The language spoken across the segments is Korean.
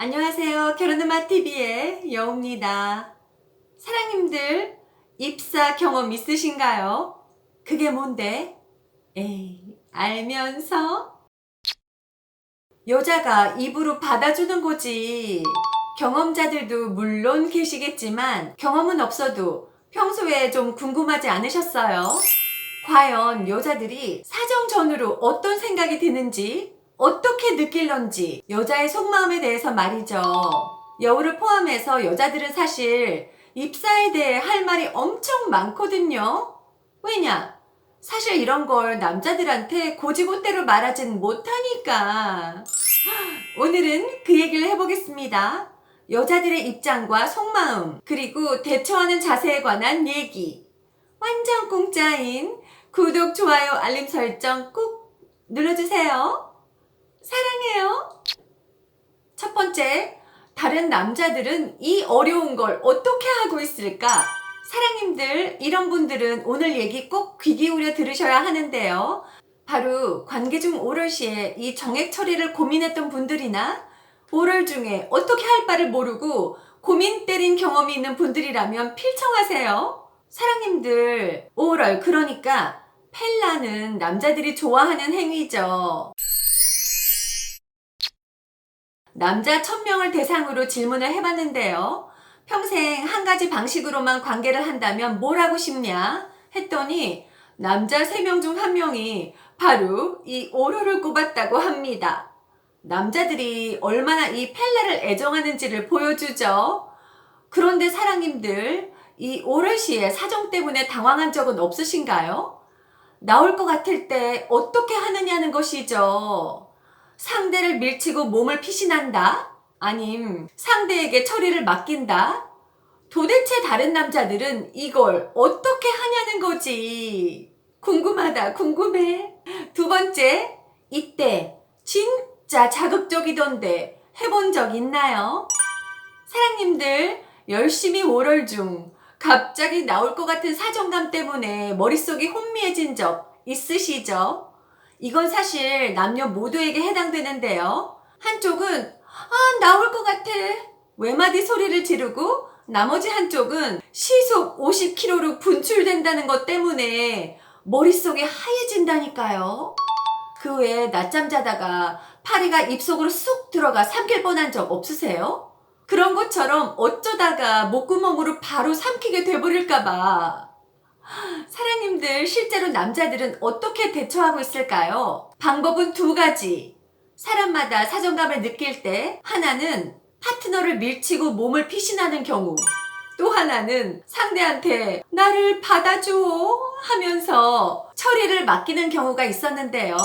안녕하세요. 결혼음악TV의 여우입니다. 사랑님들, 입사 경험 있으신가요? 그게 뭔데? 에이, 알면서? 여자가 입으로 받아주는 거지. 경험자들도 물론 계시겠지만 경험은 없어도 평소에 좀 궁금하지 않으셨어요? 과연 여자들이 사정 전후로 어떤 생각이 드는지, 어떻게 느낄런지, 여자의 속마음에 대해서 말이죠. 여우를 포함해서 여자들은 사실 입사에 대해 할 말이 엄청 많거든요. 왜냐? 사실 이런 걸 남자들한테 고지고대로 말하진 못하니까. 오늘은 그 얘기를 해보겠습니다. 여자들의 입장과 속마음, 그리고 대처하는 자세에 관한 얘기. 완전 공짜인 구독, 좋아요, 알림 설정 꾹 눌러주세요. 사랑해요. 첫 번째, 다른 남자들은 이 어려운 걸 어떻게 하고 있을까? 사랑님들, 이런 분들은 오늘 얘기 꼭 귀 기울여 들으셔야 하는데요. 바로 관계 중 오럴 시에 이 정액 처리를 고민했던 분들이나 오럴 중에 어떻게 할 바를 모르고 고민 때린 경험이 있는 분들이라면 필청하세요. 사랑님들, 오럴, 그러니까 펠라는 남자들이 좋아하는 행위죠. 남자 1000명을 대상으로 질문을 해봤는데요. 평생 한 가지 방식으로만 관계를 한다면 뭘 하고 싶냐? 했더니 남자 3명 중 1명이 바로 이 오로를 꼽았다고 합니다. 남자들이 얼마나 이 펠라를 애정하는지를 보여주죠. 그런데 사랑님들, 이 오럴 시에 사정 때문에 당황한 적은 없으신가요? 나올 것 같을 때 어떻게 하느냐는 것이죠. 상대를 밀치고 몸을 피신한다? 아님 상대에게 처리를 맡긴다? 도대체 다른 남자들은 이걸 어떻게 하냐는 거지. 궁금하다, 궁금해. 두 번째, 이때 진짜 자극적이던데 해본 적 있나요? 사랑님들, 열심히 오럴 중 갑자기 나올 것 같은 사정감 때문에 머릿속이 혼미해진 적 있으시죠? 이건 사실 남녀 모두에게 해당되는데요. 한쪽은 나올 것 같아 외마디 소리를 지르고, 나머지 한쪽은 시속 50km로 분출된다는 것 때문에 머릿속이 하얘진다니까요. 그 외에 낮잠 자다가 파리가 입속으로 쑥 들어가 삼킬 뻔한 적 없으세요? 그런 것처럼 어쩌다가 목구멍으로 바로 삼키게 돼버릴까봐. 사랑님들, 실제로 남자들은 어떻게 대처하고 있을까요? 방법은 두 가지. 사람마다 사정감을 느낄 때, 하나는 파트너를 밀치고 몸을 피신하는 경우, 또 하나는 상대한테 나를 받아줘 하면서 처리를 맡기는 경우가 있었는데요.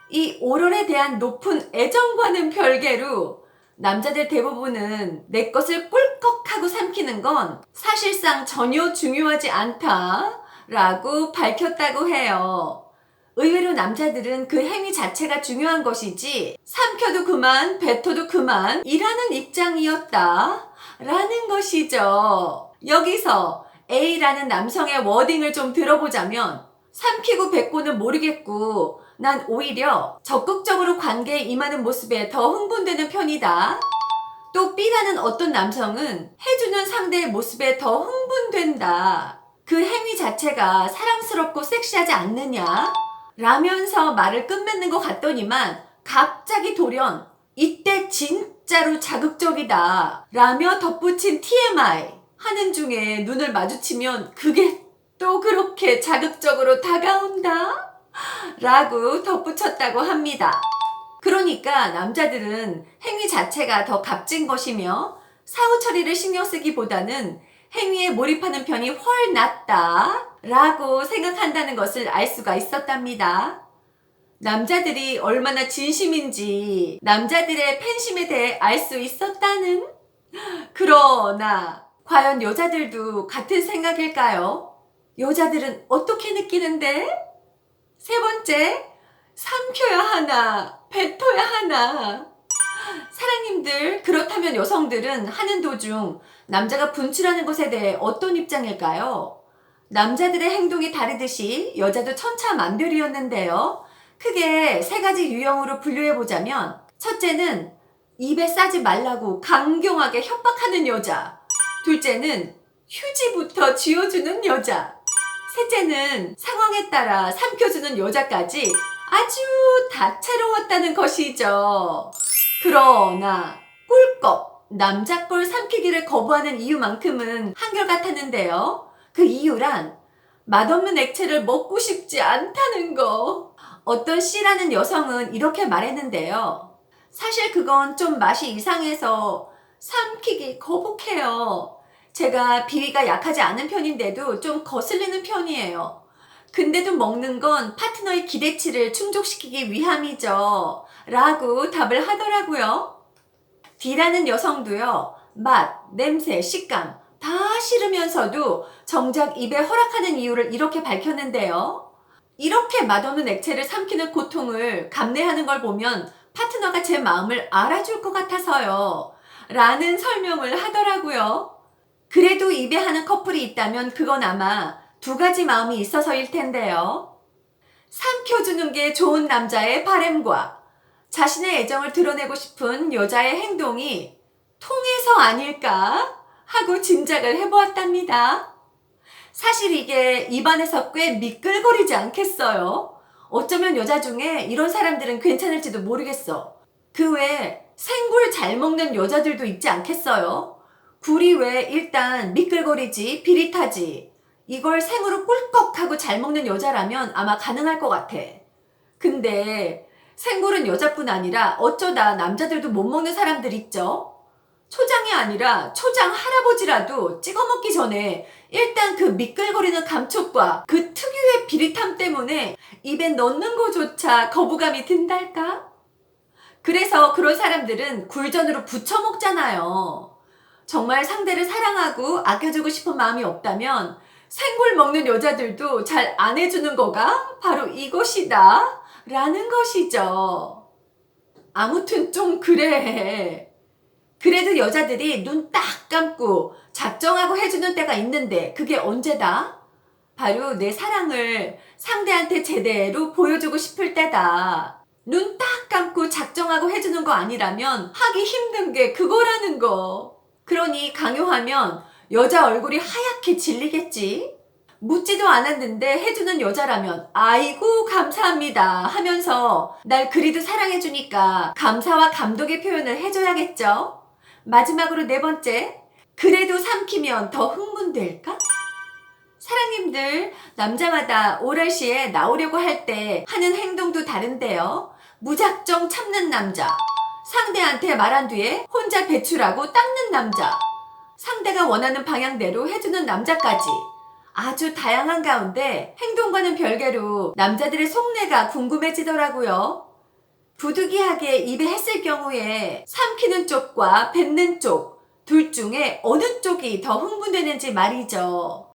이 오럴에 대한 높은 애정과는 별개로 남자들 대부분은 내 것을 꿀꺽하고 삼키는 건 사실상 전혀 중요하지 않다라고 밝혔다고 해요. 의외로 남자들은 그 행위 자체가 중요한 것이지 삼켜도 그만, 뱉어도 그만 이라는 입장이었다라는 것이죠. 여기서 A라는 남성의 워딩을 좀 들어보자면, 삼키고 뱉고는 모르겠고 난 오히려 적극적으로 관계에 임하는 모습에 더 흥분되는 편이다. 또 B라는 어떤 남성은 해주는 상대의 모습에 더 흥분된다. 그 행위 자체가 사랑스럽고 섹시하지 않느냐? 라면서 말을 끝맺는 것 같더니만 갑자기 돌연 이때 진짜로 자극적이다 라며 덧붙인 TMI 하는 중에 눈을 마주치면 그게 또 그렇게 자극적으로 다가온다? 라고 덧붙였다고 합니다. 그러니까 남자들은 행위 자체가 더 값진 것이며 사후 처리를 신경 쓰기보다는 행위에 몰입하는 편이 훨 낫다 라고 생각한다는 것을 알 수가 있었답니다. 남자들이 얼마나 진심인지 남자들의 팬심에 대해 알 수 있었다는. 그러나 과연 여자들도 같은 생각일까요? 여자들은 어떻게 느끼는데? 세 번째, 삼켜야 하나, 뱉어야 하나. 사랑님들, 그렇다면 여성들은 하는 도중 남자가 분출하는 것에 대해 어떤 입장일까요? 남자들의 행동이 다르듯이 여자도 천차만별이었는데요. 크게 세 가지 유형으로 분류해보자면, 첫째는 입에 싸지 말라고 강경하게 협박하는 여자. 둘째는 휴지부터 쥐어주는 여자. 셋째는 상황에 따라 삼켜주는 여자까지 아주 다채로웠다는 것이죠. 그러나 꿀꺽 남자 걸 삼키기를 거부하는 이유만큼은 한결같았는데요. 그 이유란 맛없는 액체를 먹고 싶지 않다는 거. 어떤 C라는 여성은 이렇게 말했는데요. 사실 그건 좀 맛이 이상해서 삼키기 거북해요. 제가 비위가 약하지 않은 편인데도 좀 거슬리는 편이에요. 근데도 먹는 건 파트너의 기대치를 충족시키기 위함이죠. 라고 답을 하더라고요. D라는 여성도요. 맛, 냄새, 식감 다 싫으면서도 정작 입에 허락하는 이유를 이렇게 밝혔는데요. 이렇게 맛없는 액체를 삼키는 고통을 감내하는 걸 보면 파트너가 제 마음을 알아줄 것 같아서요. 라는 설명을 하더라고요. 그래도 입에 하는 커플이 있다면 그건 아마 두 가지 마음이 있어서일 텐데요. 삼켜주는 게 좋은 남자의 바램과 자신의 애정을 드러내고 싶은 여자의 행동이 통해서 아닐까 하고 짐작을 해보았답니다. 사실 이게 입안에서 꽤 미끌거리지 않겠어요? 어쩌면 여자 중에 이런 사람들은 괜찮을지도 모르겠어. 그 외에 생굴 잘 먹는 여자들도 있지 않겠어요? 굴이 왜 일단 미끌거리지, 비릿하지. 이걸 생으로 꿀꺽하고 잘 먹는 여자라면 아마 가능할 것 같아. 근데 생굴은 여자뿐 아니라 어쩌다 남자들도 못 먹는 사람들 있죠? 초장이 아니라 초장 할아버지라도 찍어 먹기 전에 일단 그 미끌거리는 감촉과 그 특유의 비릿함 때문에 입에 넣는 거조차 거부감이 든달까? 그래서 그런 사람들은 굴전으로 부쳐 먹잖아요. 정말 상대를 사랑하고 아껴주고 싶은 마음이 없다면 생굴 먹는 여자들도 잘 안 해주는 거가 바로 이것이다 라는 것이죠. 아무튼 좀 그래. 그래도 여자들이 눈 딱 감고 작정하고 해주는 때가 있는데 그게 언제다? 바로 내 사랑을 상대한테 제대로 보여주고 싶을 때다. 눈 딱 감고 작정하고 해주는 거 아니라면 하기 힘든 게 그거라는 거. 그러니 강요하면 여자 얼굴이 하얗게 질리겠지? 묻지도 않았는데 해주는 여자라면 아이고 감사합니다 하면서 날 그리도 사랑해주니까 감사와 감독의 표현을 해줘야겠죠? 마지막으로 네 번째, 그래도 삼키면 더 흥분될까? 사랑님들, 남자마다 오랄시에 나오려고 할 때 하는 행동도 다른데요. 무작정 참는 남자, 상대한테 말한 뒤에 혼자 배출하고 닦는 남자, 상대가 원하는 방향대로 해주는 남자까지 아주 다양한 가운데 행동과는 별개로 남자들의 속내가 궁금해지더라고요. 부득이하게 입에 했을 경우에 삼키는 쪽과 뱉는 쪽, 둘 중에 어느 쪽이 더 흥분되는지 말이죠.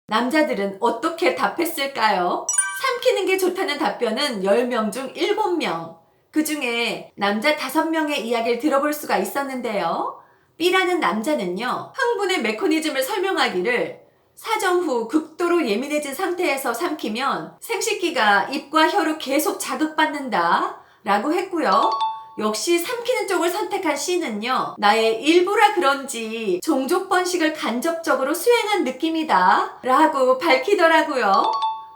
남자들은 어떻게 답했을까요? 삼키는 게 좋다는 답변은 10명 중 7명. 그 중에 남자 5명의 이야기를 들어볼 수가 있었는데요. B라는 남자는요, 흥분의 메커니즘을 설명하기를 사정 후 극도로 예민해진 상태에서 삼키면 생식기가 입과 혀로 계속 자극받는다 라고 했고요. 역시 삼키는 쪽을 선택한 C는요, 나의 일부라 그런지 종족 번식을 간접적으로 수행한 느낌이다 라고 밝히더라고요.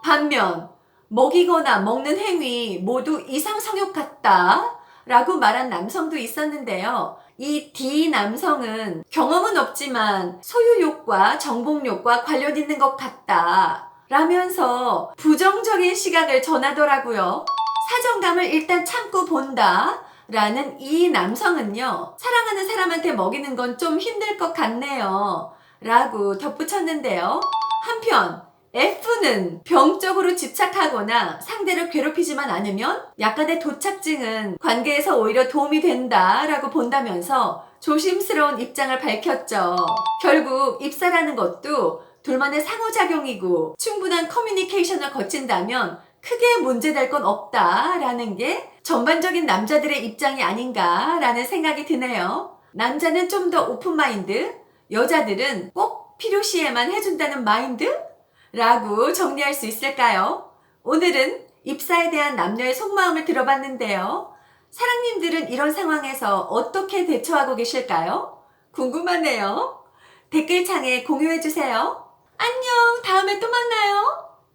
반면 먹이거나 먹는 행위 모두 이상 성욕 같다 라고 말한 남성도 있었는데요. 이 D 남성은 경험은 없지만 소유욕과 정복욕과 관련 있는 것 같다 라면서 부정적인 시각을 전하더라고요. 사정감을 일단 참고 본다 라는 이 남성은요, 사랑하는 사람한테 먹이는 건 좀 힘들 것 같네요 라고 덧붙였는데요. 한편 F는 병적으로 집착하거나 상대를 괴롭히지만 않으면 약간의 도착증은 관계에서 오히려 도움이 된다라고 본다면서 조심스러운 입장을 밝혔죠. 결국 입사라는 것도 둘만의 상호작용이고 충분한 커뮤니케이션을 거친다면 크게 문제될 건 없다라는 게 전반적인 남자들의 입장이 아닌가라는 생각이 드네요. 남자는 좀 더 오픈마인드, 여자들은 꼭 필요시에만 해준다는 마인드? 라고 정리할 수 있을까요? 오늘은 입사에 대한 남녀의 속마음을 들어봤는데요. 사랑님들은 이런 상황에서 어떻게 대처하고 계실까요? 궁금하네요. 댓글창에 공유해주세요. 안녕, 다음에 또 만나요.